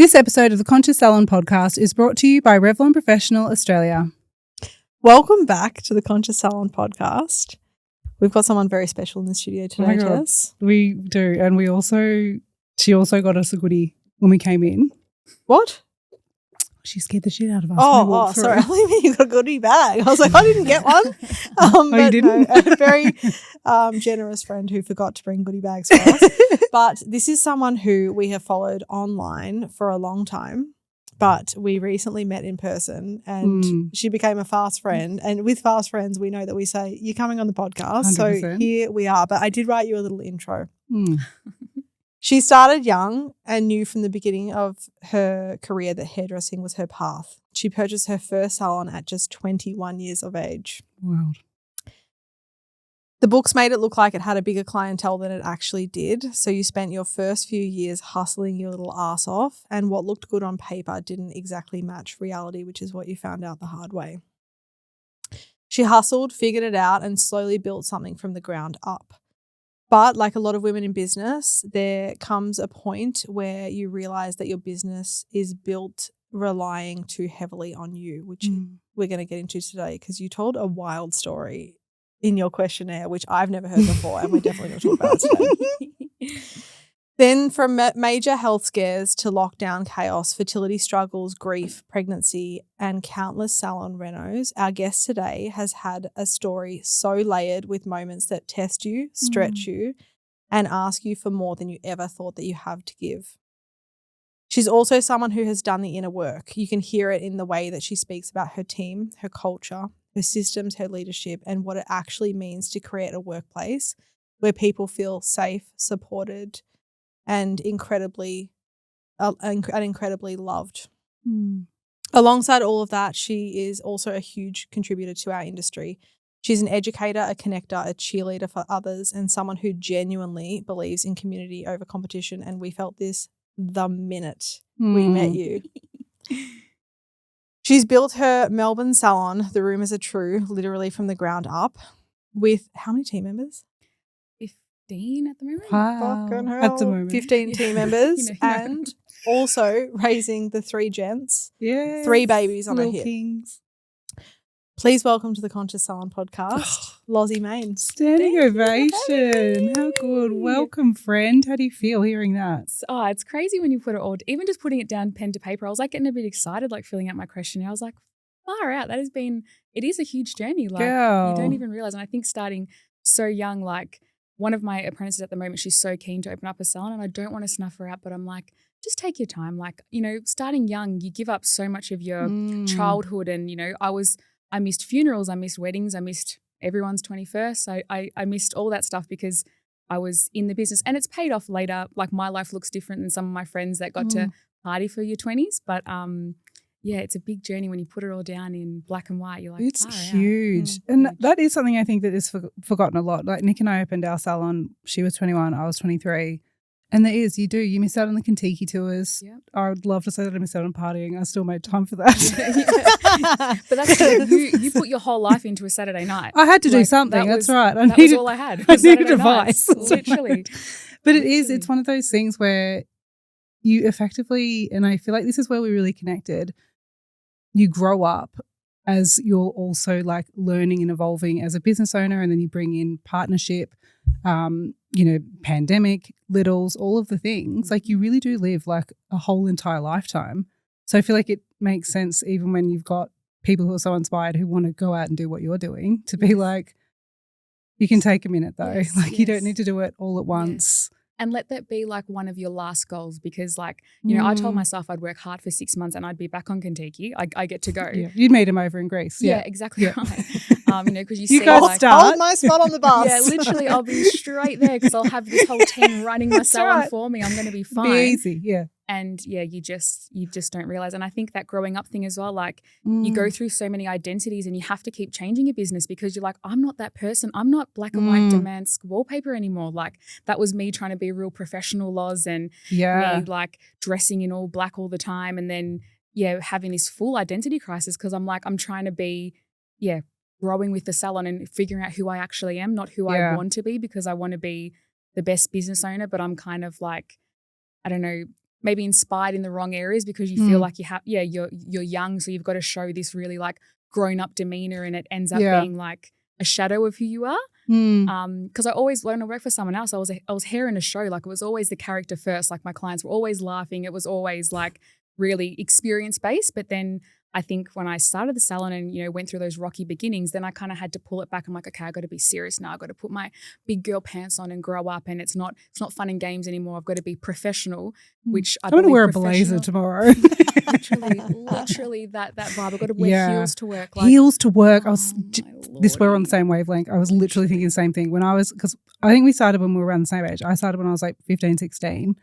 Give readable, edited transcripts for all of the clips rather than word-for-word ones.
This episode of the Conscious Salon podcast is brought to you by Revlon Professional Australia. Welcome back to the Conscious Salon podcast. We've got someone very special in the studio today, Tess. We do, and she also got us a goodie when we came in. What? She scared the shit out of us. Sorry. I thought you got a goodie bag. I was like, I didn't get one. You didn't? No, a very generous friend who forgot to bring goodie bags for us. But this is someone who we have followed online for a long time, but we recently met in person and she became a fast friend. And with fast friends, we know that we say, you're coming on the podcast. 100%. So here we are. But I did write you a little intro. She started young and knew from the beginning of her career that hairdressing was her path. She purchased her first salon at just 21 years of age. Wow. The books made it look like it had a bigger clientele than it actually did. So you spent your first few years hustling your little ass off, and what looked good on paper didn't exactly match reality, which is what you found out the hard way. She hustled, figured it out, and slowly built something from the ground up. But like a lot of women in business, there comes a point where you realize that your business is built relying too heavily on you, which we're going to get into today because you told a wild story in your questionnaire, which I've never heard before, and we're definitely going to talk about it today. Then from major health scares to lockdown chaos, fertility struggles, grief, pregnancy, and countless salon renos, our guest today has had a story so layered with moments that test you, stretch you, and ask you for more than you ever thought that you have to give. She's also someone who has done the inner work. You can hear it in the way that she speaks about her team, her culture, her systems, her leadership, and what it actually means to create a workplace where people feel safe, supported, and incredibly loved. Alongside all of that, she is also a huge contributor to our industry. She's an educator, a connector, a cheerleader for others, and someone who genuinely believes in community over competition. And we felt this the minute we met you. She's built her Melbourne salon, The Rumours Are True, literally from the ground up, with how many team members? 15 at the moment. Wow. Fucking hell. At the moment. 15 team members You know. and also raising the 3 gents. Yeah. 3 babies on her hip. Kings. Please welcome to the Conscious Salon podcast, Loz Main. Standing ovation. How good. Welcome, friend. How do you feel hearing that? Oh, it's crazy when you put it all, even just putting it down pen to paper. I was like getting a bit excited, like filling out my questionnaire. I was like, far out. It is a huge journey. Like Girl. You don't even realize. And I think starting so young, like one of my apprentices at the moment, she's so keen to open up a salon and I don't want to snuff her out, but I'm like, just take your time. Like, starting young, you give up so much of your childhood and, I missed funerals, I missed weddings, I missed everyone's 21st. I missed all that stuff because I was in the business and it's paid off later. Like my life looks different than some of my friends that got to party for your 20s. But yeah, it's a big journey when you put it all down in black and white. You're like, it's huge. And that is something I think that is forgotten a lot. Like Nick and I opened our salon. She was 21, I was 23. And you miss out on the Kentucky tours. Yep. I would love to say that I missed out on partying. I still made time for that. But that's you put your whole life into a Saturday night. I had to do something. That's right. That was all I had. I needed a device. Literally. But it's one of those things where you effectively, and I feel like this is where we really connected, you grow up as you're also like learning and evolving as a business owner, and then you bring in partnership, pandemic, littles, all of the things. Like you really do live like a whole entire lifetime. So I feel like it makes sense even when you've got people who are so inspired who want to go out and do what you're doing to be like, you can take a minute though. You don't need to do it all at once. And let that be like one of your last goals because like, I told myself I'd work hard for 6 months and I'd be back on Kentucky. I get to go. Yeah. You'd meet him over in Greece. Yeah, exactly right. Because you guys like, hold my spot on the bus. Yeah, literally I'll be straight there because I'll have this whole team running my salon for me. I'm going to be fine. Be easy, yeah. And yeah, you just don't realize. And I think that growing up thing as well, like you go through so many identities and you have to keep changing your business because you're like, I'm not that person. I'm not black and white Damask wallpaper anymore. Like that was me trying to be real professional Loz and me like dressing in all black all the time. And then, having this full identity crisis because I'm like, I'm trying to be, growing with the salon and figuring out who I actually am, not who I want to be because I want to be the best business owner. But I'm kind of like, I don't know, maybe inspired in the wrong areas because you feel like you're young, so you've got to show this really like grown up demeanor, and it ends up being like a shadow of who you are. Because I always, when I worked for someone else, I was here in a show, like it was always the character first. Like my clients were always laughing. It was always like really experience based. But then I think when I started the salon and, went through those rocky beginnings, then I kind of had to pull it back. I'm like, okay, I got to be serious now. I got to put my big girl pants on and grow up, and it's not fun and games anymore. I've got to be professional, which I want to wear a blazer tomorrow. literally that vibe. I've got to wear heels to work. Like, heels to work. We're on the same wavelength. I was literally thinking the same thing because I think we started when we were around the same age. I started when I was like 15, 16.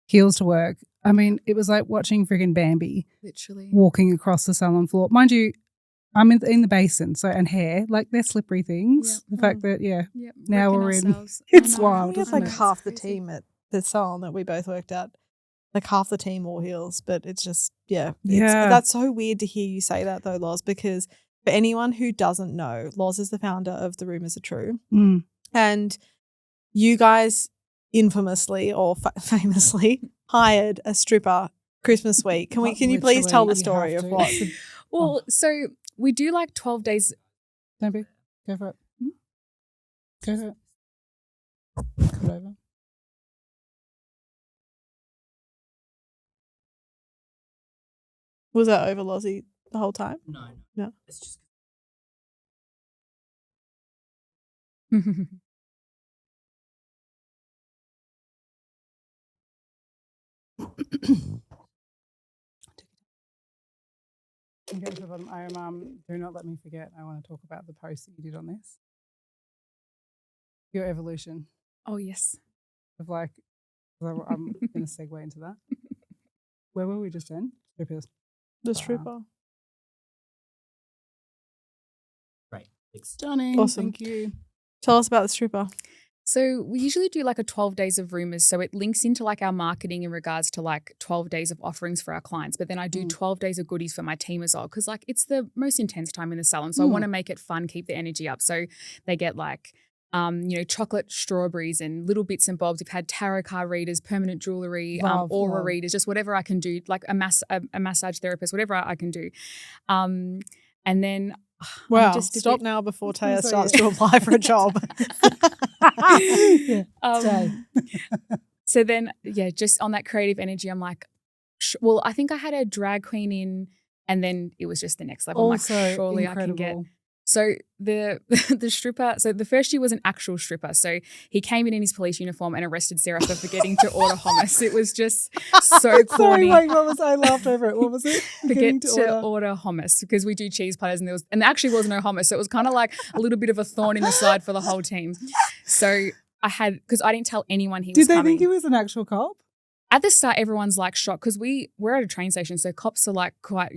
Heels to work. I mean, it was like watching friggin' Bambi literally walking across the salon floor. Mind you, I'm in the basin, and hair, like they're slippery things. The fact that, now we're in, it's wild. We had like half the team at the salon that we both worked at, like half the team wore heels, but it's just, that's so weird to hear you say that though, Loz, because for anyone who doesn't know, Loz is the founder of the Rumours Are True. And you guys infamously or famously hired a stripper Christmas week. Can you please tell the story of what? Well, so we do like 12 days. Don't be. Go for it. Go for it. Come over. Was that over, Lozzie, the whole time? No. It's just Go to the bottom. Do not let me forget. I want to talk about the post that you did on this. Your evolution Oh, yes. of like, I'm going to segue into that. Where were we just then? Strippers. The stripper. great. Stunning. Awesome. Thank you. Tell us about the stripper. So we usually do like a 12 days of rumors. So it links into like our marketing in regards to like 12 days of offerings for our clients. But then I do 12 days of goodies for my team as well, because like it's the most intense time in the salon. So I want to make it fun, keep the energy up. So they get like, chocolate strawberries and little bits and bobs. We've had tarot card readers, permanent jewelry, aura readers, just whatever I can do, like a massage therapist, whatever I can do. And then wow, stop now before Taya starts to apply for a job. So then, just on that creative energy, I'm like, well, I think I had a drag queen in, and then it was just the next level. Also, I'm like, surely incredible. I can get. So the stripper, so the first year was an actual stripper. So he came in his police uniform and arrested Sarah for forgetting to order hummus. It was just so corny. Sorry, like, I laughed over it. What was it? Forget to order hummus, because we do cheese platters and there actually was no hummus. So it was kind of like a little bit of a thorn in the side for the whole team. So because I didn't tell anyone he was coming. Did they think he was an actual cop? At the start, everyone's like shocked because we're at a train station, so cops are like quite,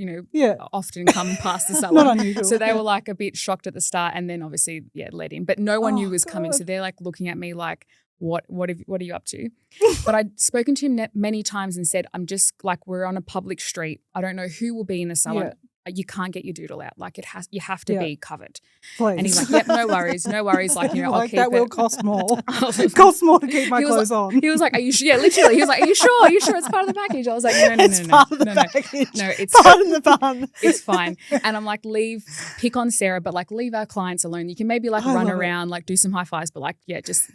often come past the salon. Not unusual. So they were like a bit shocked at the start, and then obviously, let in. But no one knew he was coming, so they're like looking at me like, what are you up to? But I'd spoken to him many times and said, I'm just like, we're on a public street. I don't know who will be in the salon. Yeah. You can't get your doodle out. Like you have to be covered. Please. And he's like, yep, no worries. Like, I'll like, keep that it. will cost more. It costs more to keep my clothes on. He was like, are you sure? Yeah, literally. He was like, are you sure? Are you sure it's part of the package? I was like, no. It's part of the package. No, it's part of the bun. It's fine. And I'm like, pick on Sarah, but like leave our clients alone. You can maybe like run around, like do some high fives, but like, just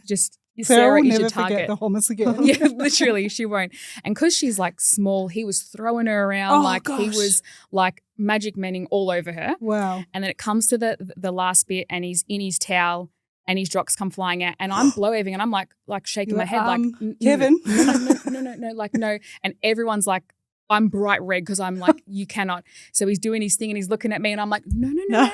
Sarah is your target. Forget the hummus again. Yeah, literally, she won't. And because she's like small, he was throwing her around he was like magic manning all over her. Wow. And then it comes to the last bit, and he's in his towel, and his jocks come flying out, and I'm blow waving, and I'm like shaking my head, like Kevin, no, like no, and everyone's like, I'm bright red because I'm like, you cannot. So he's doing his thing and he's looking at me and I'm like, no.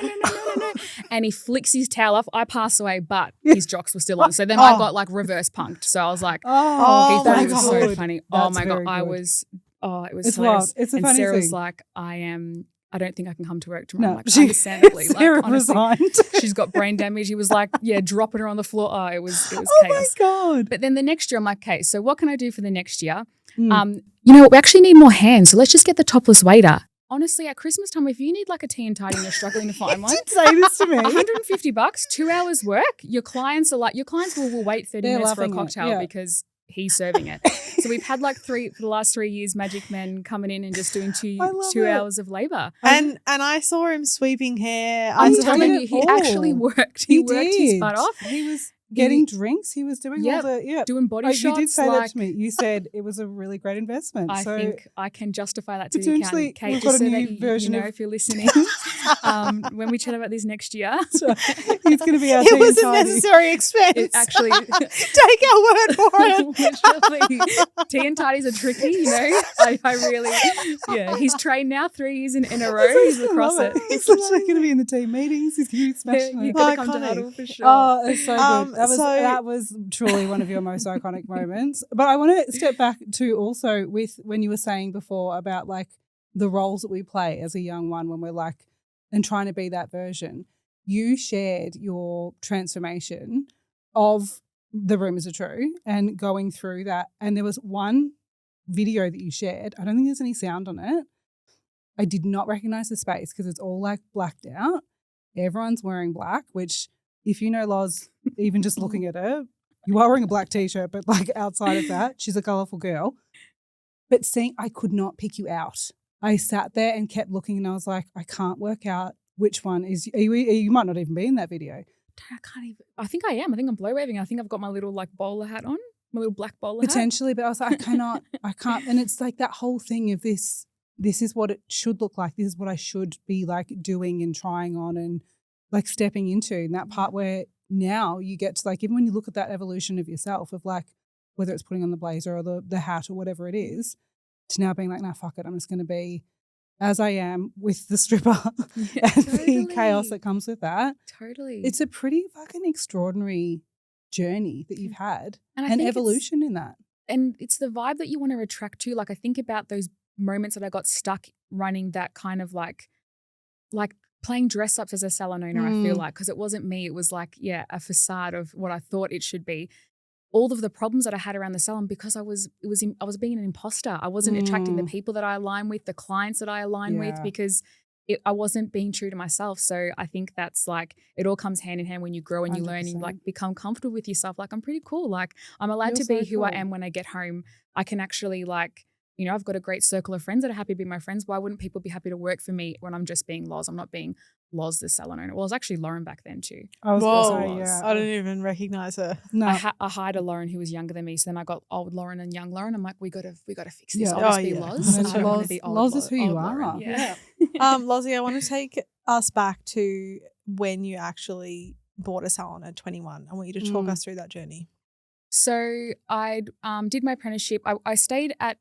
And he flicks his towel off. I pass away, but his jocks were still on. So then I got like reverse punked. So I was like, he thought it was so funny. Oh my God. It was it's hilarious. wild. It's a and funny Sarah's thing. like, I don't think I can come to work tomorrow. No, I'm like, understandably. Sarah like, honestly, resigned. she's got brain damage. He was like, dropping her on the floor. Oh, it was chaos. Oh my God. But then the next year I'm like, okay, so what can I do for the next year? You know what? We actually need more hands. So let's just get the topless waiter. Honestly, at Christmas time, if you need like a tea and tidy and you're struggling to find one, did say this to me. $150, 2 hours work. Your clients will wait 30 minutes for a cocktail because he's serving it. So we've had like for the last 3 years, magic men coming in and just doing I love two it. hours of labor. And I saw him sweeping hair. I'm He telling did you, it he actually all. worked. He worked his did. butt off. He was getting drinks. He was doing all the doing body Oh, shots. you did say that like, to me. You said it was a really great investment. I so think I can justify that to the potentially accountant. Kate, we've just got a so that new you version know of- if you're listening, when we chat about this next year. So he's going to be our It was a tea and tidy. necessary expense. It actually, Take our word for it. literally, tea and tidies are tricky, you know. I really, he's trained now 3 years in a row. He's across it. He's literally going to be in the team meetings. He's going to be smashing You're it. going to come to Iconic. huddle for sure. Oh, it's so good. So- That was truly one of your most iconic moments. But I want to step back to also with when you were saying before about like the roles that we play as a young one when we're like and trying to be that version. You shared your transformation of the Rumours Are True and going through that. And there was one video that you shared. I don't think there's any sound on it. I did not recognize the space because it's all like blacked out. Everyone's wearing black, which if you know Loz, even just looking at her, you are wearing a black t-shirt, but like outside of that, she's a colourful girl. But seeing, I could not pick you out. I sat there and kept looking and I was like, I can't work out which one is, you might not even be in that video. I can't even. I think I am. I think I'm blow waving. I think I've got my little like bowler hat on, my little black bowler hat. Potentially, but I was like, I can't. And it's like that whole thing of this is what it should look like. This is what I should be like doing and trying on and like stepping into. And that part where now you get to like, even when you look at that evolution of yourself of like, whether it's putting on the blazer or the hat or whatever it is, to now being like, nah, fuck it. I'm just going to be as I am with the stripper Yeah, and the totally. chaos that comes with that. Totally. It's a pretty fucking extraordinary journey that you've had I and think it's- evolution in that. And it's the vibe that you want to attract to. Like I think about those moments that I got stuck running that kind of like playing dress ups as a salon owner, I feel like, because it wasn't me. It was like, a facade of what I thought it should be. All of the problems that I had around the salon because I was being an imposter. I wasn't attracting the people that I align with, the clients that I align with, Yeah. because I wasn't being true to myself. So I think that's like, it all comes hand in hand when you grow and you learn and you 100%. like become comfortable with yourself. Like I'm pretty cool. Like I'm allowed You're to be so who I cool. am when I get home. I can actually like, I've got a great circle of friends that are happy to be my friends. Why wouldn't people be happy to work for me when I'm just being Loz? I'm not being Loz, the salon owner. Well, it was actually Lauren back then too. I was Whoa, going to say, yeah. I didn't even recognize her. No, I hired a Lauren who was younger than me. So then I got old Lauren and young Lauren. I'm like, we got to fix this. Yeah. I'll just Oh, be yeah. Loz. And I don't want Loz- to be old Loz is who you old are. Lauren. Yeah. Lozzie, I want to take us back to when you actually bought a salon at 21. I want you to talk us through that journey. So I did my apprenticeship. I stayed at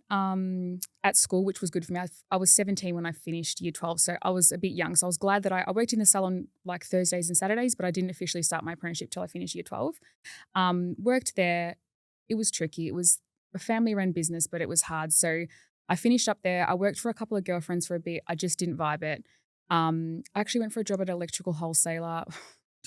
school, which was good for me. I was 17 when I finished year 12, so I was a bit young. So I was glad that I worked in the salon like Thursdays and Saturdays, but I didn't officially start my apprenticeship till I finished year 12. Worked there. It was tricky. It was a family-run business, but it was hard. So I finished up there. I worked for a couple of girlfriends for a bit. I just didn't vibe it. I actually went for a job at an electrical wholesaler.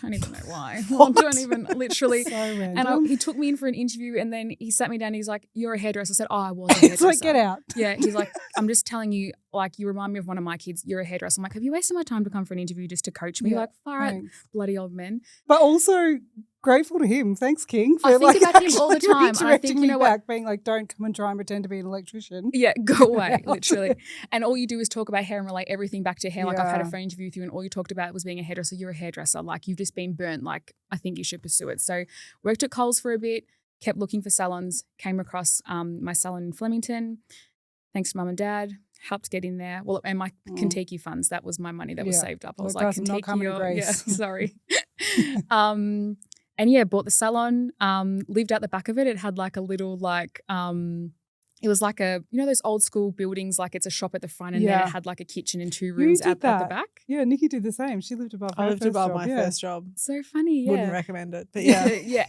Don't even know why. Don't even literally. so random. And he took me in for an interview and then he sat me down and he's like, you're a hairdresser. I said, oh, I was a hairdresser. It's like, get out. Yeah. He's like, I'm just telling you, like, you remind me of one of my kids. You're a hairdresser. I'm like, have you wasted my time to come for an interview just to coach me? Yeah, Like, far out, thanks. bloody old men. But also grateful to him. Thanks, King, for I think like about him all the actually time, and I redirecting think, you me know what? back, being like, don't come and try and pretend to be an electrician. Yeah, go away, Get out. literally. And all you do is talk about hair and relate everything back to hair. Like I've had a Yeah. phone interview with you and all you talked about was being a hairdresser. You're a hairdresser. Like you've just been burnt. Like I think you should pursue it. So worked at Coles for a bit, kept looking for salons, came across my salon in Flemington. Thanks to mum and dad, helped get in there. Well, and my Kentucky funds, that was my money that was Yeah. saved up. I Well, was like, guys, I'm not Kentucky, coming to Grace. yeah, sorry. And yeah, bought the salon, lived out the back of it. It had like a little like, it was like a, those old school buildings, like it's a shop at the front and then Yeah. it had like a kitchen and 2 rooms did out at the that. back. Yeah, Nikki did the same. She lived above her I lived first above job, my yeah. first job. So funny, yeah. Wouldn't recommend it, but yeah. Yeah,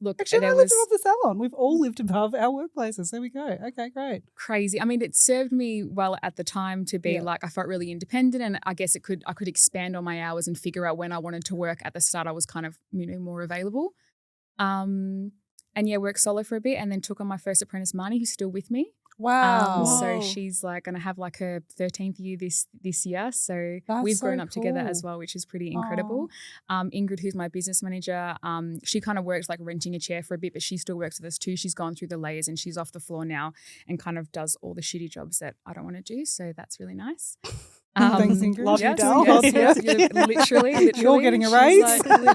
look, Actually, there I lived was above the salon. We've all lived above our workplaces. There we go. Okay, great. crazy. I mean, it served me well at the time to be Yeah. like, I felt really independent and I guess I could expand on my hours and figure out when I wanted to work. At the start, I was kind of, more available. And yeah, worked solo for a bit and then took on my first apprentice, Marnie, who's still with me. Wow. So Whoa. she's like going to have like her 13th year this year. So That's we've so grown up together as cool. well, which is pretty incredible. Ingrid, who's my business manager, she kind of works like renting a chair for a bit, but she still works with us too. She's gone through the layers and she's off the floor now and kind of does all the shitty jobs that I don't want to do. So that's really nice. Thanks, Ingrid. Love you, Yes, Del. yes, Love yes, you. literally. You're getting a She's raise? like,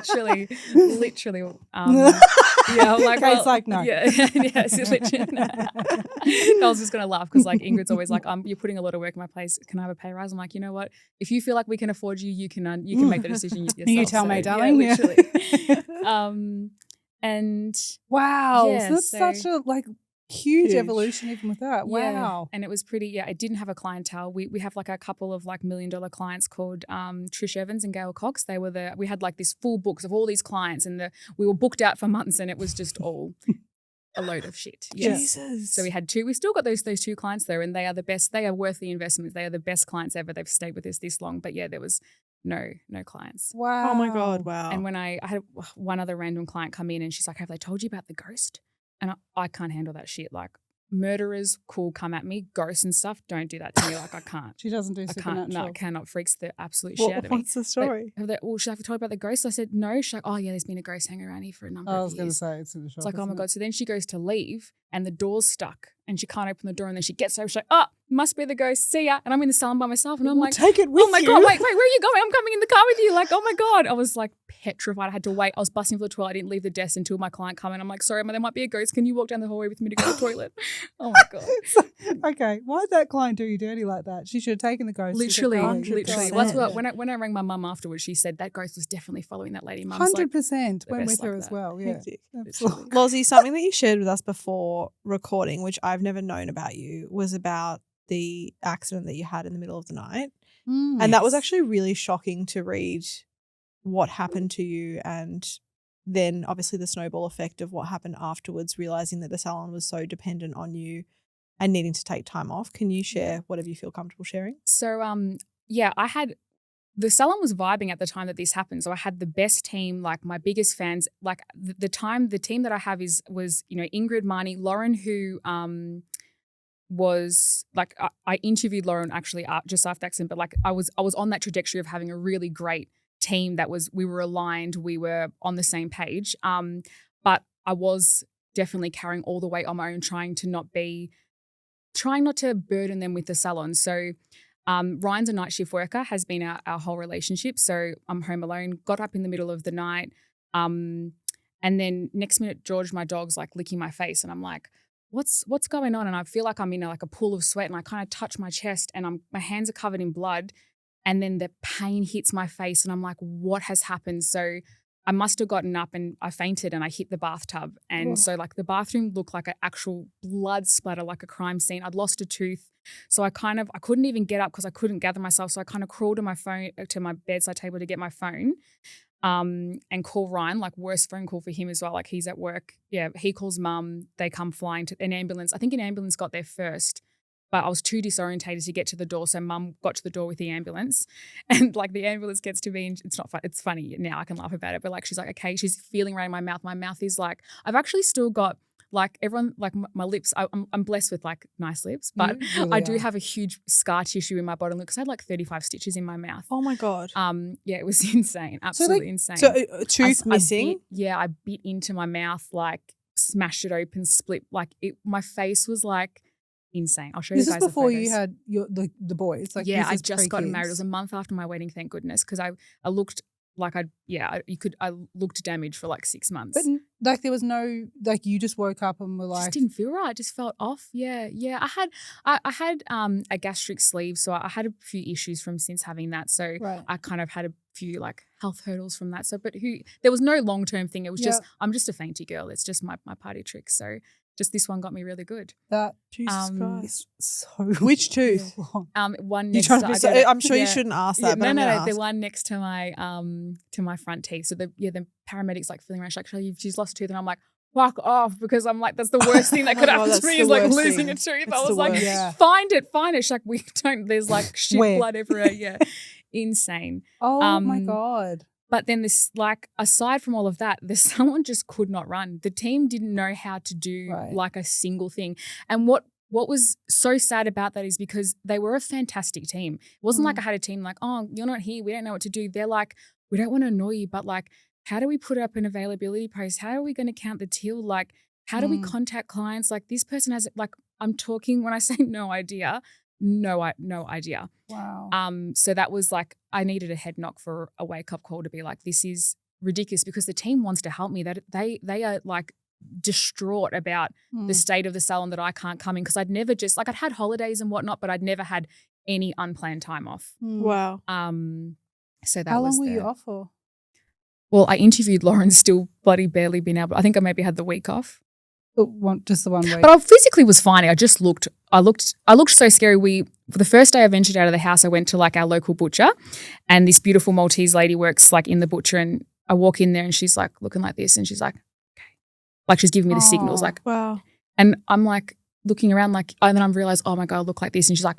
literally. Yeah, I'm like, Kate's like, no. Yeah, yes, literally. I was just gonna laugh because like Ingrid's always like, you're putting a lot of work in my place. Can I have a pay rise? I'm like, you know what? If you feel like we can afford you, you can make the decision yourself. You tell me, darling. Yeah, literally. And wow. Yeah, so that's so- such a huge Huge. evolution even with that. yeah, Wow. and it was pretty. Yeah, it didn't have a clientele. We have like a couple of like $1 million clients called Trish Evans and Gail Cox. We had like this full books of all these clients, and we were booked out for months, and it was just all a load of shit. Yes. Jesus. So we had two. We still got those two clients though, and they are the best. They are worth the investment. They are the best clients ever. They've stayed with us this long. But yeah, there was no clients. Wow. Oh my God, wow. And when I had one other random client come in, and she's like, "Have they told you about the ghost?" And I can't handle that shit. Like murderers, cool, come at me, ghosts and stuff. Don't do that to me. Like I can't. She doesn't do I can't. supernatural. No, I cannot. Freaks the absolute shit out of me. What's the story? Should I have told you about the ghost? I said no. She's like, oh yeah, there's been a ghost hanging around here for a number I of was going to years. say it's in the shop. It's like, oh my isn't it? God. So then she goes to leave and the door's stuck and she can't open the door. And then she gets over, she's like, oh, must be the ghost. See ya. And I'm in the salon by myself. And I'm like, take it with oh my you. God, wait, where are you going? I'm coming in the car with you. Like, oh my God. I was like petrified. I had to wait. I was busting for the toilet. I didn't leave the desk until my client came in. I'm like, sorry, there might be a ghost. Can you walk down the hallway with me to go to the toilet? Oh my God. Okay, why did that client do you dirty like that? She should have taken the ghost. Literally. $100%. That's what, Yeah. when I rang my mum afterwards, she said that ghost was definitely following that lady. Mum's like, 100% the went best with her like as that. well. Yeah, Hectic. absolutely. Lozzie, something that you shared with us before recording, which I've never known about you, was about the accident that you had in the middle of the night. And that was actually really shocking to read what happened to you, and then obviously the snowball effect of what happened afterwards, realizing that the salon was so dependent on you and needing to take time off. Can you share whatever you feel comfortable sharing? So, yeah, the salon was vibing at the time that this happened. So I had the best team, like my biggest fans. Like the team that I have was, Ingrid, Marnie, Lauren, who was like, I interviewed Lauren actually just after the accident, but like I was on that trajectory of having a really great team we were aligned, we were on the same page. But I was definitely carrying all the weight on my own, trying not to burden them with the salon. So Ryan's a night shift worker, has been our whole relationship. So I'm home alone, got up in the middle of the night. And then next minute, George, my dog's like licking my face. And I'm like, what's going on? And I feel like I'm in a pool of sweat, and I kind of touch my chest and my hands are covered in blood. And then the pain hits my face and I'm like, what has happened? So I must have gotten up and I fainted and I hit the bathtub. And so like the bathroom looked like an actual blood splatter, like a crime scene. I'd lost a tooth. So I couldn't even get up because I couldn't gather myself. So I kind of crawled to my bedside table to get my phone and call Ryan, like worst phone call for him as well. Like he's at work. Yeah, he calls mum. They come flying to an ambulance. I think an ambulance got there first. But I was too disorientated to get to the door. So mum got to the door with the ambulance, and like the ambulance gets to me, and it's not fun. It's funny now. I can laugh about it. But like, she's like, okay, she's feeling around my mouth. My mouth is like, I've actually still got like everyone, like my lips. I'm blessed with like nice lips, but You really I do are. have a huge scar tissue in my bottom lip because I had like 35 stitches in my mouth. Oh my God. Yeah, it was insane. Absolutely insane. So a tooth I missing? I bit into my mouth, like smashed it open, split. Like my face was like insane. I'll show you This guys is the before you photos. had the boys. Like Yeah, this I is just gotten married. It pre-kids. was a month after my wedding, thank goodness, because I looked like I looked damaged for like 6 months. But like there was no, like you just woke up and were Just like, didn't feel right. Just felt off. Yeah. I had a gastric sleeve, so I had a few issues from since having that. So right. I kind of had a few like health hurdles from that. So, but there was no long term thing. It was just I'm just a fainty girl. It's just my party trick. So just this one got me really good. That Jesus Christ. is so Which tooth? long. One You next trying to, to be I So got it- I'm sure you yeah. shouldn't ask Yeah, that. but I'm no, gonna the ask. one next to my front teeth. So the paramedics like feeling around, she's like, she's lost a tooth, and I'm like, fuck off, because I'm like, that's the worst thing that could Oh my happen God, to that's me the is like worst losing thing. a tooth. It's I the was like, worst. Yeah. find it. She's like, we don't. There's like shit Where? blood everywhere. Yeah, insane. Oh my Um, God. But then this, like, aside from all of that, the salon just could not run. The team didn't know how to do Right. like a single thing. And what what was so sad about that is because they were a fantastic team. It wasn't like I had a team like, oh, you're not here, we don't know what to do. They're like, we don't want to annoy you, but like, how do we put up an availability post? How are we going to count the till? Like, how do we contact clients? Like, this person has, like, I'm talking, when I say no idea, no idea. Wow. So that was like, I needed a head knock for a wake up call to be like, this is ridiculous, because the team wants to help me. That they are like distraught about the state of the salon that I can't come in, because I'd never just, like, I'd had holidays and whatnot, but I'd never had any unplanned time off. Wow. So that How was long were you off for? Well, I interviewed Lauren, still bloody barely been able. I think I maybe had the week off. Just the 1 week. But I physically was fine. I looked so scary. For the first day I ventured out of the house, I went to like our local butcher, and this beautiful Maltese lady works like in the butcher, and I walk in there and she's like looking like this, and she's like, okay. Like she's giving me the signals, like, wow. And I'm like looking around, like, and then I realized, oh my God, I look like this. And she's like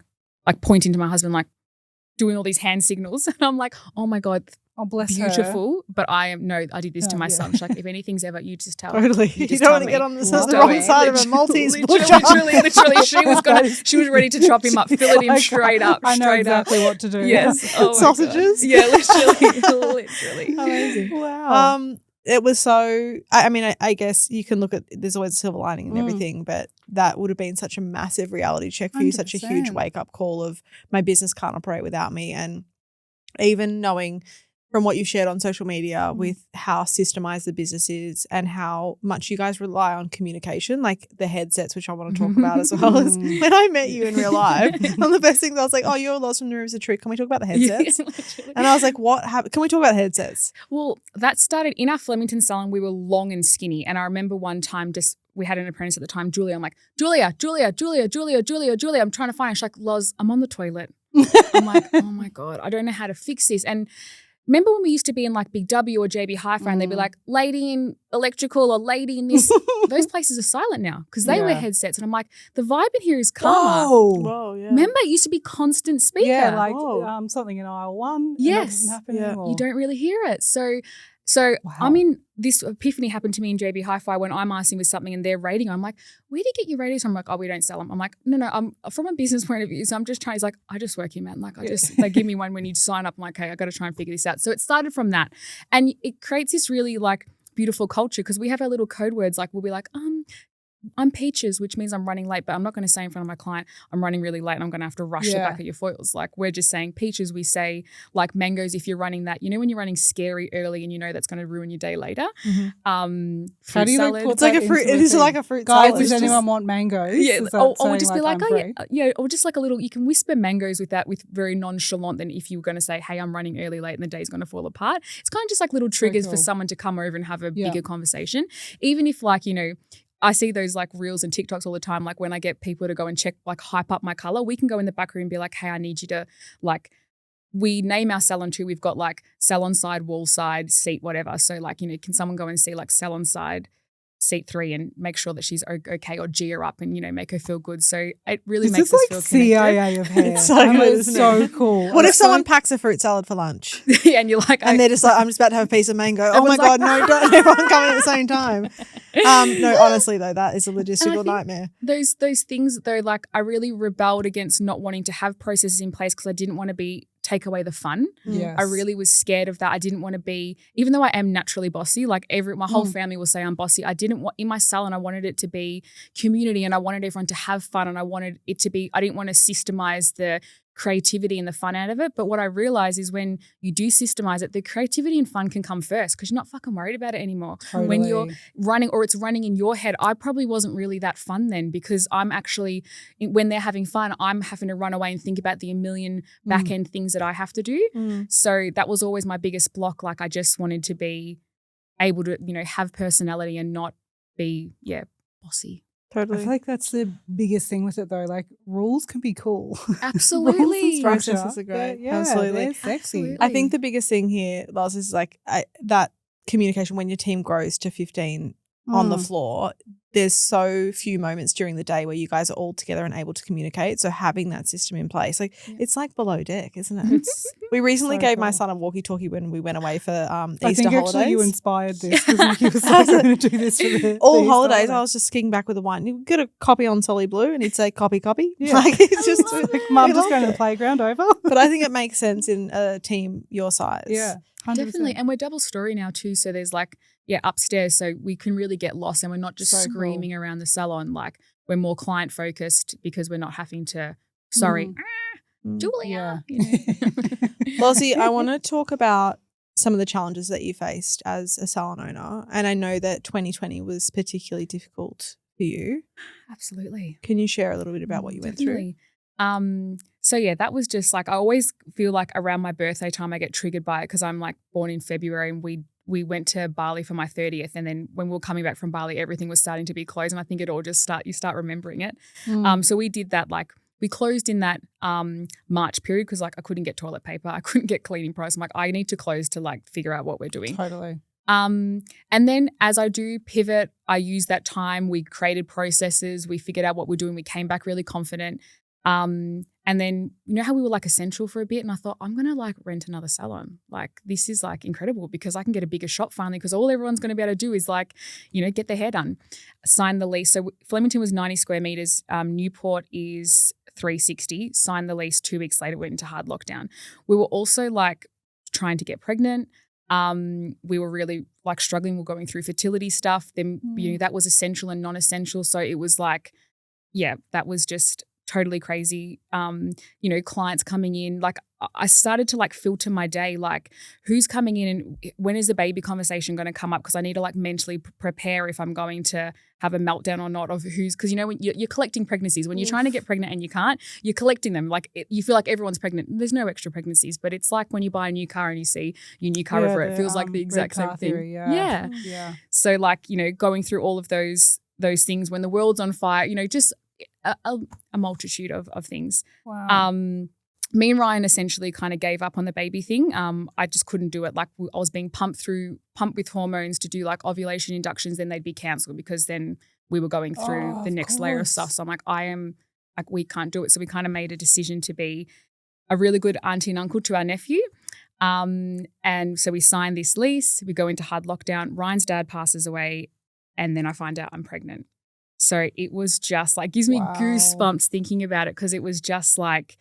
pointing to my husband, like doing all these hand signals. And I'm like, oh my God, oh, bless beautiful. her. But I did this to my son. She's like, if anything's ever, you just tell. Totally. You You don't want to get on the wrong side of a Maltese butcher. Literally, she was ready to chop him up, fillet him straight up. I know exactly what to do. Yes. Oh sausages? Yeah, literally. Amazing. Wow. It was so, I mean, I guess you can look at, there's always a silver lining and everything, but that would have been such a massive reality check for you, such a huge 100%. wake up call of my business can't operate without me. And even knowing from what you shared on social media with how systemized the business is and how much you guys rely on communication, like the headsets, which I want to talk about as well. As when I met you in real life, one of the best things I was like, oh, you're Loz from the Rumours Are True. Can we talk about the headsets? Yeah, and I was like, what happened? Can we talk about the headsets? Well, that started in our Flemington salon. We were long and skinny. And I remember one time we had an apprentice at the time, Julia. I'm like, Julia. I'm trying to find her. She's like, Loz, I'm on the toilet. I'm like, oh my God, I don't know how to fix this. And remember when we used to be in like Big W or JB Hi-Fi and they'd be like, lady in electrical or lady in this. Those places are silent now because they wear headsets. And I'm like, the vibe in here is calmer. Whoa, yeah. Remember, it used to be constant speaker. Yeah, like something in aisle 1. Yes. And that doesn't happen anymore. You don't really hear it. So Wow. I mean, this epiphany happened to me in JB Hi-Fi when I'm asking for something and they're rating. I'm like, where do you get your ratings from? I'm like, oh, we don't sell them. I'm like, no, I'm from a business point of view. So I'm just trying. He's like, I just work here, man. Like, they give me one when you sign up. I'm like, okay, I got to try and figure this out. So it started from that. And it creates this really like beautiful culture because we have our little code words. Like we'll be like, I'm peaches, which means I'm running late, but I'm not going to say in front of my client, I'm running really late and I'm going to have to rush the back of your foils. Like we're just saying peaches. We say like mangoes if you're running that, when you're running scary early and that's going to ruin your day later. How do you salad. put It's like a fruit. It is like a fruit Guys, salad. does anyone want mangoes? Yeah, or just be like, I'm free? or just like a little, you can whisper mangoes with that with very nonchalant than if you were going to say, hey, I'm running early late and the day's going to fall apart. It's kind of just like little triggers for someone to come over and have a bigger conversation. Even if like, I see those like reels and TikToks all the time. Like when I get people to go and check, like hype up my color, we can go in the back room and be like, hey, I need you to like, we name our salon too. We've got like salon side, wall side, seat, whatever. So like, can someone go and see like salon side, seat 3 and make sure that she's okay or G her up and, make her feel good. So it really makes us feel connected. CIA of hair. It's so good, It's isn't so it? cool. What if someone packs a fruit salad for lunch? Yeah, and you're like, And they're just like, I'm just about to have a piece of mango. Oh my Everyone's God, like, no, don't everyone come in at the same time. No, honestly though, that is a logistical nightmare. Those things though, like I really rebelled against not wanting to have processes in place because I didn't want to take away the fun. Yes. I really was scared of that. I didn't want to be, even though I am naturally bossy, like my whole family will say I'm bossy. I didn't want, in my salon, I wanted it to be community and I wanted everyone to have fun and I wanted it to be, I didn't want to systemize the creativity and the fun out of it. But what I realized is when you do systemize it, the creativity and fun can come first because you're not fucking worried about it anymore. Totally. When you're running or it's running in your head, I probably wasn't really that fun then because I'm actually, when they're having fun, I'm having to run away and think about the million back end things that I have to do. So that was always my biggest block. Like I just wanted to be able to, have personality and not be, bossy. Totally. I feel like that's the biggest thing with it though. Like rules can be cool. Absolutely. Processes are great. Yeah, Absolutely. they're sexy. Absolutely. I think the biggest thing here, Loz, is like that communication when your team grows to 15 on the floor, there's so few moments during the day where you guys are all together and able to communicate. So having that system in place, like it's like below deck, isn't it? We recently so gave my cool. son a walkie-talkie when we went away for I Easter think holidays. actually you inspired this because Nikki was like, I'm going to do this for the All the Easter holidays, I was just kicking back with a wine. You get a copy on Solly Blue, and he'd say copy. Yeah. Like it's just like, Mum, we just going loved to the it. playground over. But I think it makes sense in a team your size. Yeah. 100%. Definitely. And we're double story now too. So there's like, upstairs. So we can really get lost and we're not just So cool. screaming around the salon. Like we're more client focused because we're not having to, sorry, Julia. Yeah. You know? Lozzie, I want to talk about some of the challenges that you faced as a salon owner. And I know that 2020 was particularly difficult for you. Absolutely. Can you share a little bit about what you went through? Definitely. So yeah, that was just like, I always feel like around my birthday time I get triggered by it because I'm like born in February and we went to Bali for my 30th, and then when we were coming back from Bali, everything was starting to be closed, and I think it all just you start remembering it. So we did that, like we closed in that March period because like I couldn't get toilet paper, I couldn't get cleaning products. I'm like, I need to close to like figure out what we're doing. Totally. And then as I do pivot, I use that time. We created processes, we figured out what we're doing, we came back really confident. And then, you know how we were like essential for a bit, and I thought, I'm going to like rent another salon. Like this is like incredible because I can get a bigger shop finally, because all everyone's going to be able to do is like, you know, get their hair done, sign the lease. So Flemington was 90 square meters. Newport is 360, signed the lease. 2 weeks later, went into hard lockdown. We were also like trying to get pregnant. We were really like struggling. We were going through fertility stuff. Then, you know, that was essential and non-essential. So it was like, yeah, that was just totally crazy. You know, clients coming in, like I started to like filter my day, like who's coming in and when is the baby conversation going to come up? Because I need to like mentally prepare if I'm going to have a meltdown or not, of who's, because you know, when you're collecting pregnancies, when you're trying to get pregnant and you can't, you're collecting them. Like you feel like everyone's pregnant. There's no extra pregnancies, but it's like when you buy a new car and you see your new car over it, feels like the exact same thing. Theory, yeah. So like, you know, going through all of those things when the world's on fire, you know, just a multitude of things. Wow. Me and Ryan essentially kind of gave up on the baby thing. I just couldn't do it. Like I was being pumped with hormones to do like ovulation inductions, then they'd be cancelled because then we were going through the next layer of stuff. So I'm like, we can't do it. So we kind of made a decision to be a really good auntie and uncle to our nephew. And so we signed this lease. We go into hard lockdown. Ryan's dad passes away, and then I find out I'm pregnant. So it was just like, gives me goosebumps thinking about it, because it was just like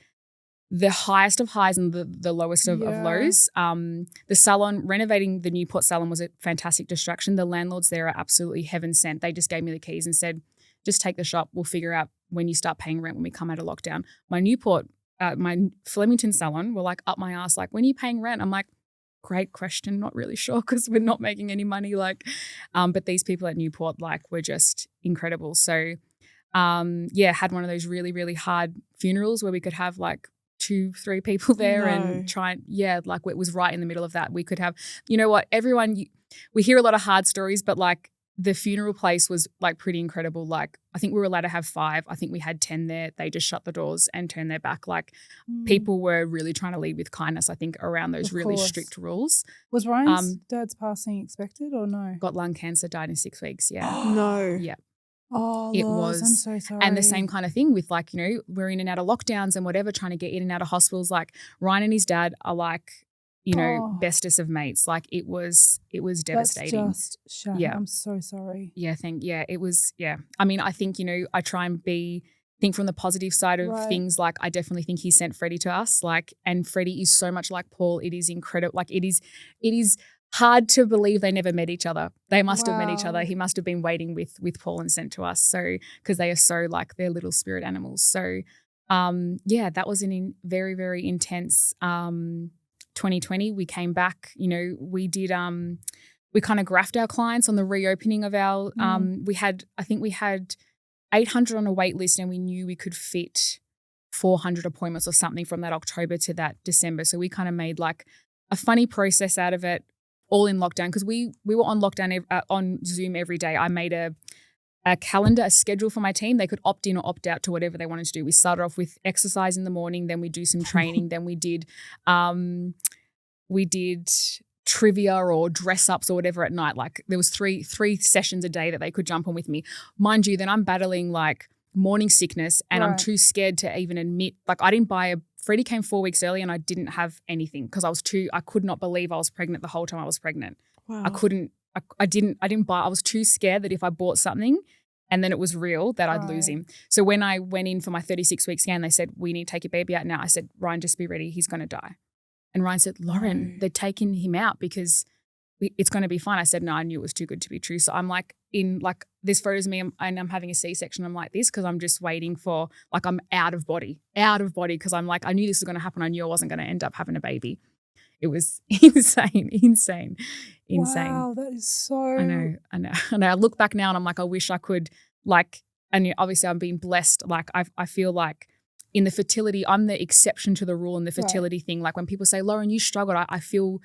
the highest of highs and the lowest of lows. The salon, renovating the Newport salon was a fantastic distraction. The landlords there are absolutely heaven sent. They just gave me the keys and said, just take the shop. We'll figure out when you start paying rent when we come out of lockdown. My Flemington salon were like up my ass, like, when are you paying rent? I'm like, great question, not really sure because we're not making any money. Like, but these people at Newport like were just incredible. So, had one of those really, really hard funerals where we could have like 2-3 people there and try and like it was right in the middle of that. We could have, you know what, we hear a lot of hard stories, but like the funeral place was like pretty incredible. Like I think we were allowed to have 5. I think we had 10 there. They just shut the doors and turned their back. Like people were really trying to lead with kindness, I think, around those really strict rules. Was Ryan's dad's passing expected or no? Got lung cancer, died in 6 weeks. Yeah. No. Yeah. Oh, it Loz, was. I'm so sorry. And the same kind of thing with like, you know, we're in and out of lockdowns and whatever, trying to get in and out of hospitals. Like Ryan and his dad are like, you know, bestest of mates. Like it was devastating. That's just shocking. Yeah. I'm so sorry. It was. I mean, I think, you know, I try and think from the positive side of things. Like I definitely think he sent Freddie to us. Like, and Freddie is so much like Paul. It is incredible. Like it is hard to believe they never met each other. They must have met each other. He must have been waiting with Paul and sent to us. So, because they are so like, they're little spirit animals. So, that was a very, very intense 2020. We came back, you know, we did, we kind of graphed our clients on the reopening of our, we had 800 on a wait list, and we knew we could fit 400 appointments or something from that October to that December. So we kind of made like a funny process out of it, all in lockdown, because we were on lockdown on Zoom every day. I made a calendar, a schedule for my team. They could opt in or opt out to whatever they wanted to do. We started off with exercise in the morning, then we do some training, then we did trivia or dress ups or whatever at night. Like there was three sessions a day that they could jump on with me. Mind you, then I'm battling like morning sickness and I'm Right. too scared to even admit, like I didn't buy Freddie came 4 weeks early and I didn't have anything because I could not believe I was pregnant the whole time I was pregnant. Wow. I didn't buy, I was too scared that if I bought something and then it was real that I'd lose Right. him. So when I went in for my 36-week scan, they said, we need to take your baby out now. I said, Ryan, just be ready. He's going to die. And Ryan said, Lauren, they're taking him out because it's going to be fine. I said, no, I knew it was too good to be true. So I'm like this photo's me and I'm having a C-section. I'm like this because I'm just waiting for, like I'm out of body because I'm like, I knew this was going to happen. I knew I wasn't going to end up having a baby. It was insane. Wow, that is so. I know. I look back now and I'm like, I wish I could like, and obviously I'm being blessed. Like I feel like in the fertility, I'm the exception to the rule in the fertility thing. Like when people say, Lauren, you struggled, I feel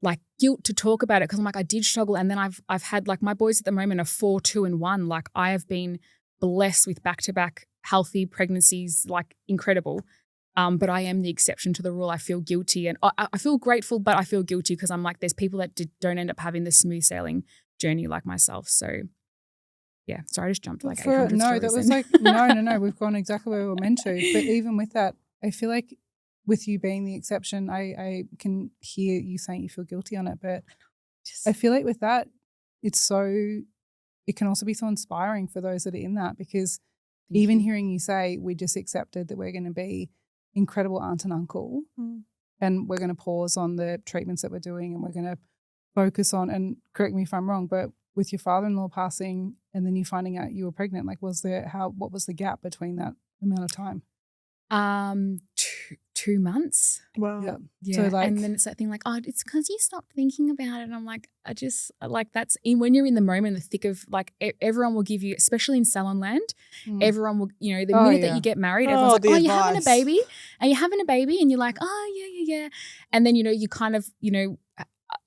like guilt to talk about it because I'm like, I did struggle. And then I've had like my boys at the moment are 4, 2 and 1. Like I have been blessed with back-to-back healthy pregnancies, like incredible. But I am the exception to the rule. I feel guilty and I feel grateful, but I feel guilty because I'm like, there's people that don't end up having the smooth sailing journey like myself. So yeah, sorry, I just jumped like 800 No, stories that was in. like, no, we've gone exactly where we were meant to. But even with that, I feel like with you being the exception, I can hear you saying you feel guilty on it. But I feel like with that, it can also be so inspiring for those that are in that because even hearing you say, we just accepted that we're going to be incredible aunt and uncle and we're going to pause on the treatments that we're doing and we're going to focus on, and correct me if I'm wrong, but with your father-in-law passing and then you finding out you were pregnant, like what was the gap between that amount of time? 2 months. Wow. Yeah. So like, and then it's that thing like, oh, it's because you stopped thinking about it. And I'm like, I just like that's when you're in the moment, the thick of like everyone will give you, especially in Salon land, everyone will, the minute that you get married, everyone's like, the oh, you're having a advice. baby and you're having a baby and you're like, oh, yeah. And then, you kind of,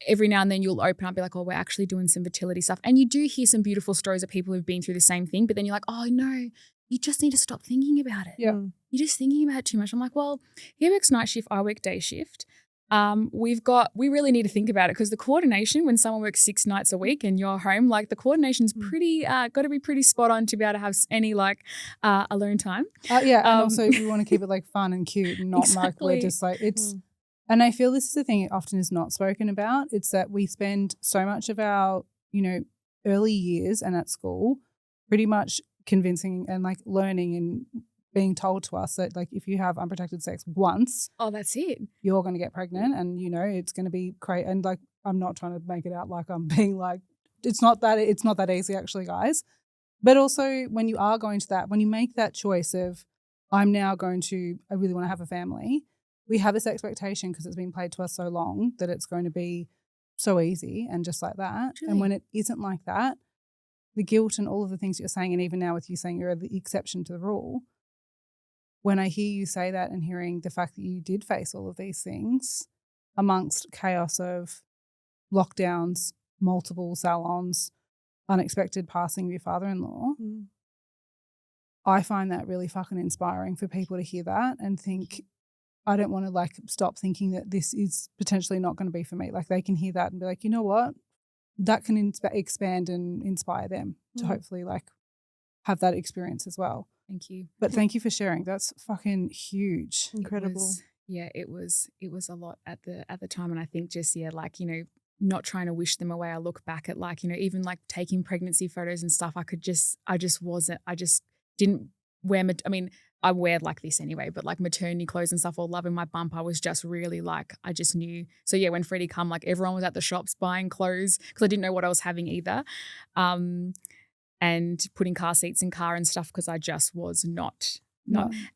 every now and then you'll open up and be like, oh, we're actually doing some fertility stuff. And you do hear some beautiful stories of people who've been through the same thing, but then you're like, oh, no, you just need to stop thinking about it. Yeah. You're just thinking about it too much. I'm like, well, he works night shift, I work day shift. We really need to think about it because the coordination when someone works 6 nights a week and you're home, like the coordination's pretty, got to be pretty spot on to be able to have any like alone time. And also we want to keep it like fun and cute and not like we're Exactly. just like it's. And I feel this is the thing it often is not spoken about. It's that we spend so much of our, early years and at school pretty much convincing and like learning and being told to us that like if you have unprotected sex once, Oh, that's it. you're going to get pregnant and it's going to be crazy. And like I'm not trying to make it out like I'm being like it's not that easy actually, guys. But also when you are going to that, when you make that choice of I really want to have a family, we have this expectation because it's been played to us so long that it's going to be so easy and just like that. Truly. And when it isn't like that, the guilt and all of the things you're saying, and even now with you saying you're the exception to the rule, when I hear you say that and hearing the fact that you did face all of these things amongst chaos of lockdowns, multiple salons, unexpected passing of your father-in-law, I find that really fucking inspiring for people to hear that and think, I don't want to like stop thinking that this is potentially not going to be for me. Like they can hear that and be like, you know what? That can expand and inspire them to hopefully like have that experience as well. Thank you. But thank you for sharing. That's fucking huge. Incredible. It was a lot at the time. And I think just, not trying to wish them away. I look back at like, even like taking pregnancy photos and stuff. I just didn't wear, I wear like this anyway, but like maternity clothes and stuff or loving my bump, I was just really like, I just knew. So yeah, when Freddie come, like everyone was at the shops buying clothes because I didn't know what I was having either. And putting car seats in car and stuff because I just was not.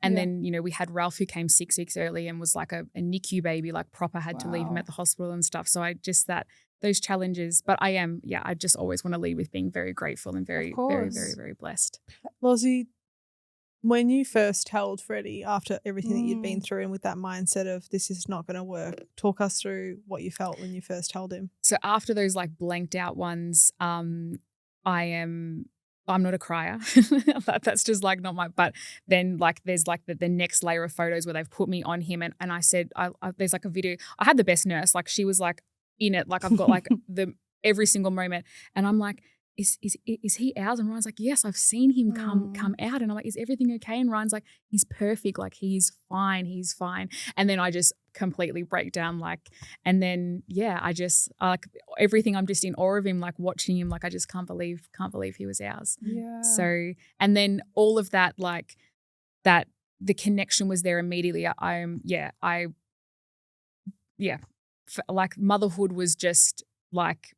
And then, we had Ralph who came 6 weeks early and was like a NICU baby, like proper had to leave him at the hospital and stuff. So I just those challenges, but I just always want to lead with being very grateful and very, very, very, very blessed. Lozzie, when you first held Freddie after everything that you'd been through and with that mindset of this is not going to work, talk us through what you felt when you first held him. So after those like blanked out ones, I'm not a crier. That's just like not my, but then like there's like the next layer of photos where they've put me on him and I said, there's like a video, I had the best nurse, like she was like, in it. Like I've got like every single moment, and I'm like, is he ours? And Ryan's like, yes, I've seen him come out. And I'm like, is everything okay? And Ryan's like, he's perfect. Like he's fine. And then I just completely break down. Like, and then I just like everything. I'm just in awe of him. Like watching him. Like I just can't believe he was ours. Yeah. So and then all of that, like that, the connection was there immediately. Like motherhood was just like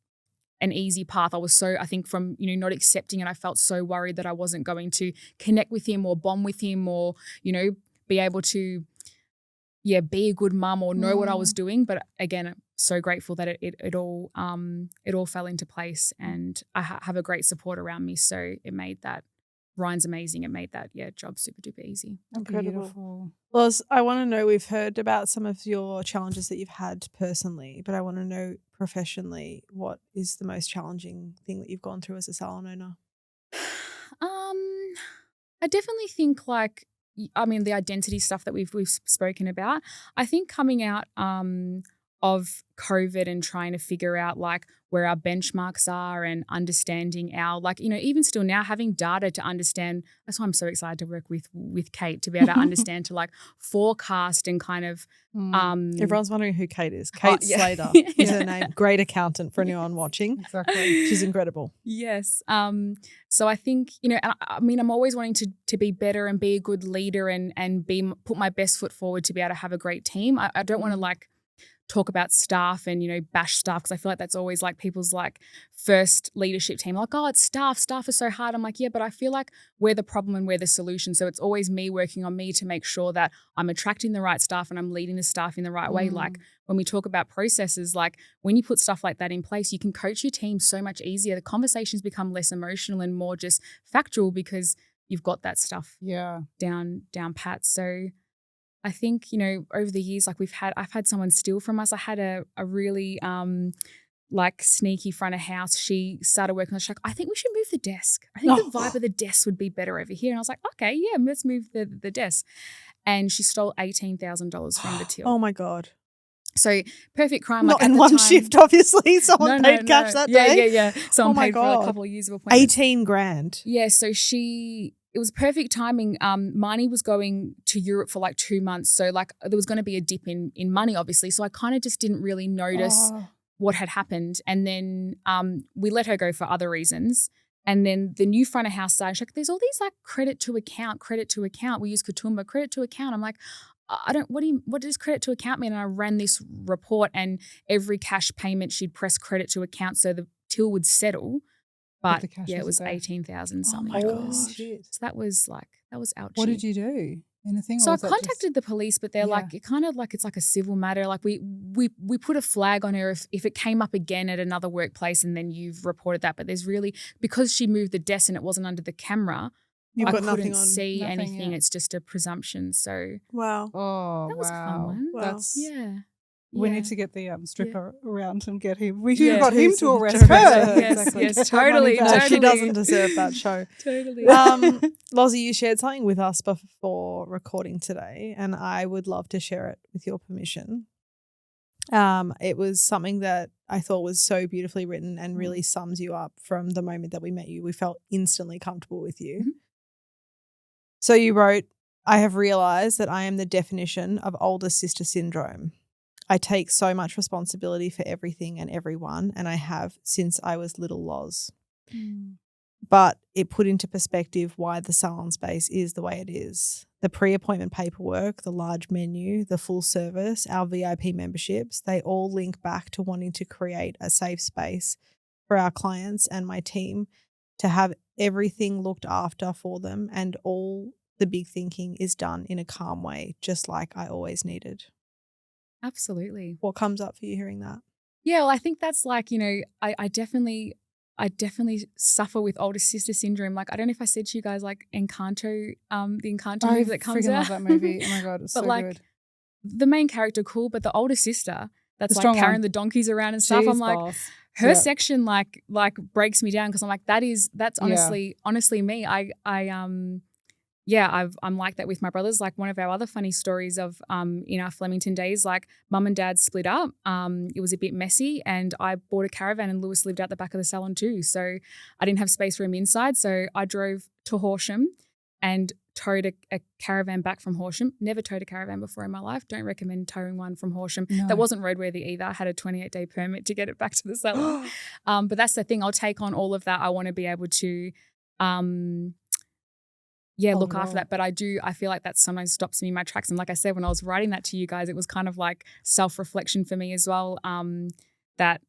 an easy path. I think from, not accepting it, I felt so worried that I wasn't going to connect with him or bond with him or, be able to, be a good mum or know what I was doing. But again, I'm so grateful that it all fell into place, and I have a great support around me. So it made that, Ryan's amazing. It made that, job super duper easy. Incredible. Beautiful. Loz, I want to know, we've heard about some of your challenges that you've had personally, but I want to know professionally, what is the most challenging thing that you've gone through as a salon owner? I definitely think the identity stuff that we've spoken about. I think coming out of COVID and trying to figure out like where our benchmarks are and understanding our even still now having data to understand. That's why I'm so excited to work with Kate to be able to understand, to like forecast and kind of Everyone's wondering who Kate is. Kate Slater is her name. Great accountant for anyone watching. Exactly. She's incredible. Yes. So I think, I'm always wanting to be better and be a good leader and put my best foot forward to be able to have a great team. I don't want to talk about staff and, bash staff, because I feel like that's always like people's like first leadership team. Like, oh, it's staff. Staff is so hard. I'm like, yeah, but I feel like we're the problem and we're the solution. So it's always me working on me to make sure that I'm attracting the right staff and I'm leading the staff in the right way. Like when we talk about processes, like when you put stuff like that in place, you can coach your team so much easier. The conversations become less emotional and more just factual because you've got that stuff down pat. So I think, over the years, like I've had someone steal from us. I had a really sneaky front of house. She started working on the, she's like, I think we should move the desk. I think the vibe of the desk would be better over here. And I was like, okay, yeah, let's move the desk. And she stole $18,000 from the till. Oh my God. So perfect crime. Not in one shift, obviously. Someone paid cash that day. Yeah. Someone paid God. for a couple of years of appointment. 18 grand. Yeah. So it was perfect timing. Marnie was going to Europe for like 2 months. So there was going to be a dip in money, obviously. So I kind of just didn't really notice what had happened. And then we let her go for other reasons. And then the new front of house started. She's like, there's all these like credit to account. We use Katoomba, credit to account. I'm like, what does credit to account mean? And I ran this report, and every cash payment she'd press credit to account so the till would settle. But it was 18,000 something. So that was ouchy. What did you do? Anything? So I contacted the police, but they're like, it's like a civil matter. Like we put a flag on her if it came up again at another workplace, and then you've reported that. But there's really, because she moved the desk and it wasn't under the camera, I couldn't see anything. Yeah. It's just a presumption. So wow. Oh, that was a fun one. Wow. That's We need to get the stripper around and get him. We should have got him to arrest her. Yes, totally. She doesn't deserve that show. Totally. Lozzie, you shared something with us before recording today, and I would love to share it with your permission. It was something that I thought was so beautifully written and really sums you up from the moment that we met you. We felt instantly comfortable with you. Mm-hmm. So you wrote, I have realized that I am the definition of older sister syndrome. I take so much responsibility for everything and everyone, and I have since I was little Loz. But it put into perspective why the salon space is the way it is. The pre-appointment paperwork, the large menu, the full service, our VIP memberships, they all link back to wanting to create a safe space for our clients and my team to have everything looked after for them, and all the big thinking is done in a calm way, just like I always needed. Absolutely. What comes up for you hearing that? Yeah, well, I think that's like, I definitely suffer with older sister syndrome. Like, I don't know if I said to you guys, like Encanto, the Encanto movie that comes out. I love that movie. Oh my God, it's so good. The main character, cool, but the older sister that's the like carrying the donkeys around and stuff. I'm like, boss. Her section like breaks me down, because I'm like, that's honestly me. I'm like that with my brothers. Like one of our other funny stories of in our Flemington days, like mum and dad split up. It was a bit messy and I bought a caravan and Lewis lived out the back of the salon too. So I didn't have space for him inside. So I drove to Horsham and towed a caravan back from Horsham. Never towed a caravan before in my life. Don't recommend towing one from Horsham. No. That wasn't roadworthy either. I had a 28-day permit to get it back to the salon. But that's the thing. I'll take on all of that. I want to be able to look after that. But I feel like that sometimes stops me in my tracks. And like I said, when I was writing that to you guys, it was kind of like self-reflection for me as well, that,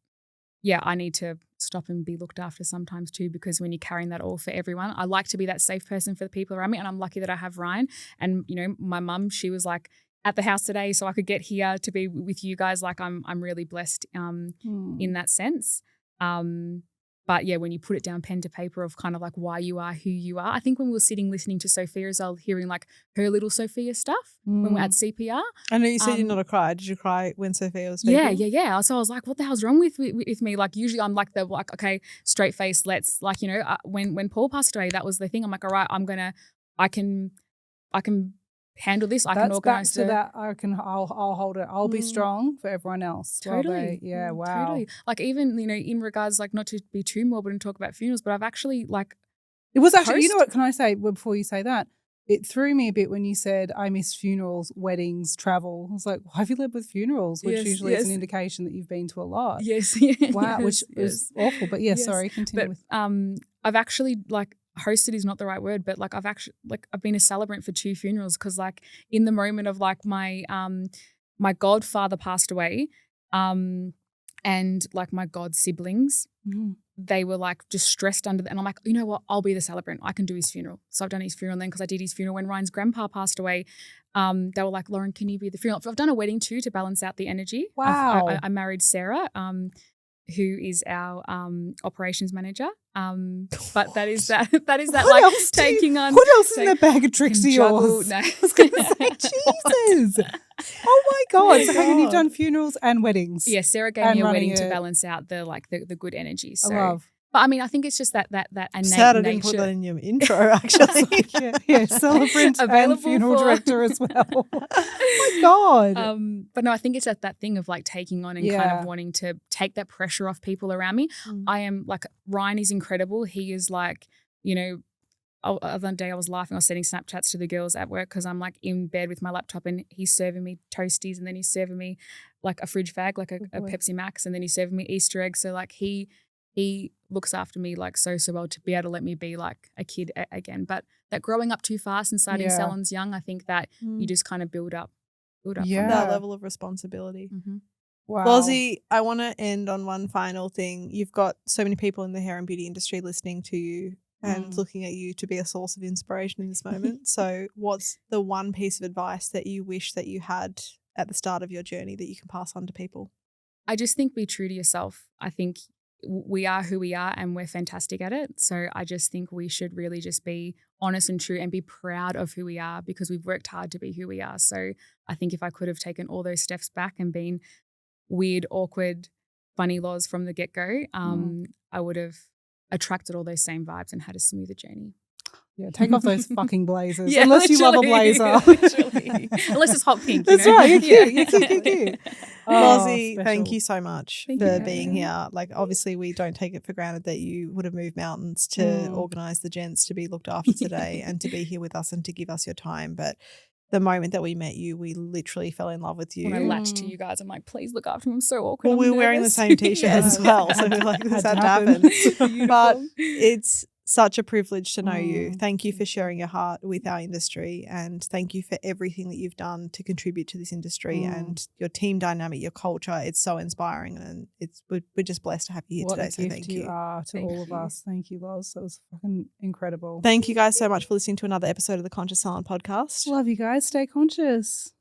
I need to stop and be looked after sometimes too, because when you're carrying that all for everyone, I like to be that safe person for the people around me. And I'm lucky that I have Ryan. And, my mum, she was like at the house today so I could get here to be with you guys. Like I'm really blessed in that sense. But when you put it down pen to paper of kind of like why you are who you are. I think when we were sitting listening to Sophia as well, hearing like her little Sophia stuff when we're at CPR. I know you said you're not a cry. Did you cry when Sophia was speaking? Yeah. So I was like, what the hell's wrong with me? Like usually I'm like okay, straight face, let's like, when Paul passed away, that was the thing. I'm like, all right, I can handle this. I can organize that. I'll hold it. I'll be strong for everyone else. Totally. Wow. Totally. Like even, in regards, like not to be too morbid and talk about funerals, but I've actually like. It was actually, you know what, can I say before you say that? It threw me a bit when you said, I miss funerals, weddings, travel. I was like, why have you led with funerals? Which usually is an indication that you've been to a lot. Yes. Wow, which is awful. But sorry, continue with. I've actually like, hosted is not the right word, but like I've been a celebrant for 2 funerals because like in the moment of like my godfather passed away, and like my god siblings, they were like just stressed under and I'm like, you know what, I'll be the celebrant. I can do his funeral. So I've done his funeral then because I did his funeral when Ryan's grandpa passed away. They were like, Lauren, can you be the funeral? I've done a wedding too to balance out the energy. Wow. I married Sarah, who is our operations manager. But that is that like taking on. What else is in the bag of tricks of yours? No. I was going to say, Jesus. Oh my God. So hang on, you've done funerals and weddings. Yeah, Sarah gave me a wedding to balance out the good energy. So, I love. But I mean, I think it's just that innate sad I nature. didn't put that in your intro, actually. Celebrant and funeral director as well. Oh my God. But no, I think it's that thing of like taking on and kind of wanting to take that pressure off people around me. I am like, Ryan is incredible. He is like, other day I was laughing, I was sending Snapchats to the girls at work because I'm like in bed with my laptop and he's serving me toasties and then he's serving me like a fridge fag, like a Pepsi Max, and then he's serving me Easter eggs. So like he looks after me like so well to be able to let me be like a kid again. But that growing up too fast and starting salons young, I think that you just kind of build up from that level of responsibility. Mm-hmm. Wow. Lozzie, I want to end on one final thing. You've got so many people in the hair and beauty industry listening to you and looking at you to be a source of inspiration in this moment. So what's the one piece of advice that you wish that you had at the start of your journey that you can pass on to people? I just think be true to yourself. I think we are who we are and we're fantastic at it. So I just think we should really just be honest and true and be proud of who we are because we've worked hard to be who we are. So I think if I could have taken all those steps back and been weird, awkward, funny Loz from the get-go, I would have attracted all those same vibes and had a smoother journey. Yeah, take off those fucking blazers. Unless you love a blazer. Unless it's hot pink. That's right. You're cute. Lozzie, thank you so much for being here. Like, obviously, we don't take it for granted that you would have moved mountains to organise the gents to be looked after today and to be here with us and to give us your time. But the moment that we met you, we literally fell in love with you. When I latched to you guys, I'm like, please look after me. I'm so awkward. Well, we were wearing the same T-shirt as well. So we're like, this had to happen. But it's such a privilege to know you. Thank you for sharing your heart with our industry and thank you for everything that you've done to contribute to this industry and your team dynamic, your culture. It's so inspiring and we're just blessed to have you here today. So thank you. You are to all of us. Thank you, Loz. That was fucking incredible. Thank you guys so much for listening to another episode of the Conscious Salon podcast. Love you guys. Stay conscious.